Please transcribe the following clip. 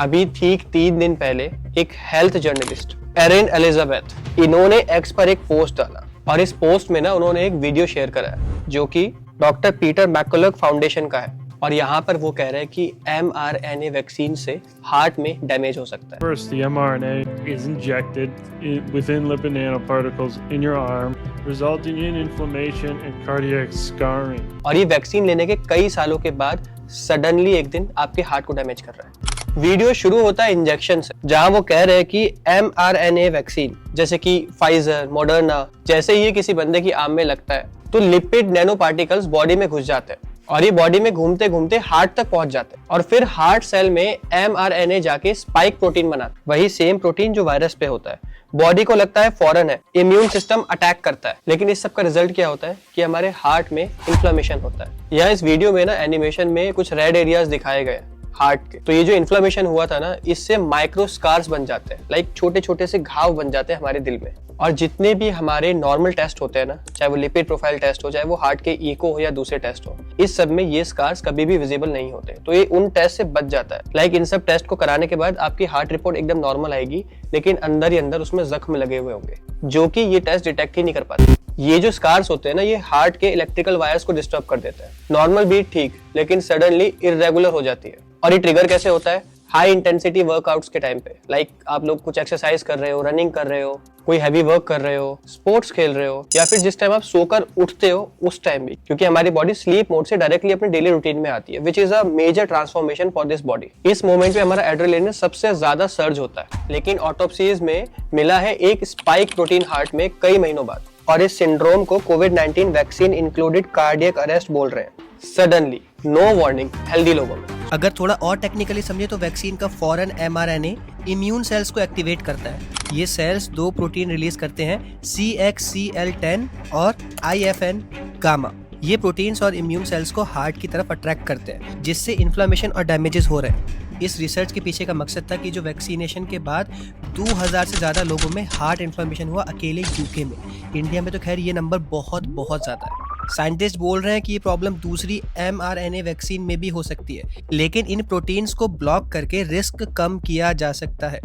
अभी ठीक 3 दिन पहले एक हेल्थ जर्नलिस्ट एरिन एलिजाबेथ, इन्होंने एक्स पर एक पोस्ट डाला और इस पोस्ट में ना उन्होंने एक वीडियो शेयर करा है जो कि डॉक्टर पीटर मैककलग फाउंडेशन का है और यहाँ पर वो कह रहे हैं कि mRNA वैक्सीन से हार्ट में डैमेज हो सकता है। First, the mRNA is injected within lipid nanoparticles in your arm, resulting in inflammation and cardiac scarring. और ये वैक्सीन लेने के कई सालों के बाद सडनली एक दिन आपके हार्ट को डैमेज कर रहा है। वीडियो शुरू होता है इंजेक्शन से, जहां वो कह रहे हैं कि mRNA वैक्सीन जैसे कि फाइजर, मॉडर्ना, जैसे ही किसी बंदे की आर्म में लगता है तो लिपिड नैनो पार्टिकल्स बॉडी में घुस जाते हैं और ये बॉडी में घूमते घूमते हार्ट तक पहुंच जाते हैं और फिर हार्ट सेल में mRNA जाके स्पाइक प्रोटीन बनाता है, वही सेम प्रोटीन जो वायरस पे होता है। बॉडी को लगता है फॉरेन है, इम्यून सिस्टम अटैक करता है, लेकिन इस सब का रिजल्ट क्या होता है कि हमारे हार्ट में इन्फ्लेमेशन होता है। यहाँ इस वीडियो में ना एनिमेशन में कुछ रेड एरियाज दिखाए गए हार्ट के, तो ये जो इन्फ्लेमेशन हुआ था ना, इससे माइक्रो स्कार्स बन जाते हैं, लाइक छोटे छोटे से घाव बन जाते हैं हमारे दिल में। और जितने भी हमारे नॉर्मल टेस्ट होते हैं ना, चाहे वो लिपिड प्रोफाइल टेस्ट हो, चाहे वो हार्ट के इको हो या दूसरे टेस्ट हो, इस सब में ये स्कार्स कभी भी विजिबल नहीं होते, तो ये उन टेस्ट से बच जाता है। लाइक इन सब टेस्ट को कराने के बाद आपकी हार्ट रिपोर्ट एकदम नॉर्मल आएगी, लेकिन अंदर ही अंदर उसमें जख्म लगे हुए होंगे जो कि ये टेस्ट डिटेक्ट ही नहीं कर पाते। ये जो स्कार्स होते हैं ना, ये हार्ट के इलेक्ट्रिकल वायर्स को डिस्टर्ब कर देता है। नॉर्मल बीट ठीक, लेकिन सडनली इरेगुलर हो जाती है। और ये ट्रिगर कैसे होता है? हाई इंटेंसिटी वर्कआउट्स के टाइम पे, लाइक आप लोग कुछ एक्सरसाइज कर रहे हो, रनिंग कर रहे हो, कोई हैवी वर्क कर रहे हो, स्पोर्ट्स खेल रहे हो, या फिर जिस टाइम आप सोकर उठते हो उस टाइम भी, क्योंकि हमारी बॉडी स्लीप मोड से डायरेक्टली अपने डेली रूटीन में आती है, which is a major transformation for this body. इस मोमेंट पे हमारा एड्रेनलिन सबसे ज्यादा सर्ज होता है, लेकिन ऑटोप्सीज में मिला है एक स्पाइक प्रोटीन हार्ट में कई महीनों बाद, और इस सिंड्रोम को कोविड-19 वैक्सीन इंक्लूडेड कार्डियक अरेस्ट बोल रहे हैं। सडनली, नो वार्निंग, हेल्दी लोगों में। अगर थोड़ा और टेक्निकली समझे तो वैक्सीन का फॉरन mRNA इम्यून सेल्स को एक्टिवेट करता है। ये सेल्स दो प्रोटीन रिलीज करते हैं, CXCL10 और IFN गामा। ये प्रोटीन्स और इम्यून सेल्स को हार्ट की तरफ अट्रैक्ट करते हैं, जिससे इन्फ्लेमेशन और डैमेजेस हो रहे हैं। इस रिसर्च के पीछे का मकसद था कि जो वैक्सीनेशन के बाद 2000 से ज़्यादा लोगों में हार्ट इन्फ्लेमेशन हुआ अकेले यूके में। इंडिया में तो खैर ये नंबर बहुत ज़्यादा है। साइंटिस्ट बोल रहे हैं कि ये प्रॉब्लम दूसरी mRNA वैक्सीन में भी हो सकती है, लेकिन इन प्रोटीन्स को ब्लॉक करके रिस्क कम किया जा सकता है।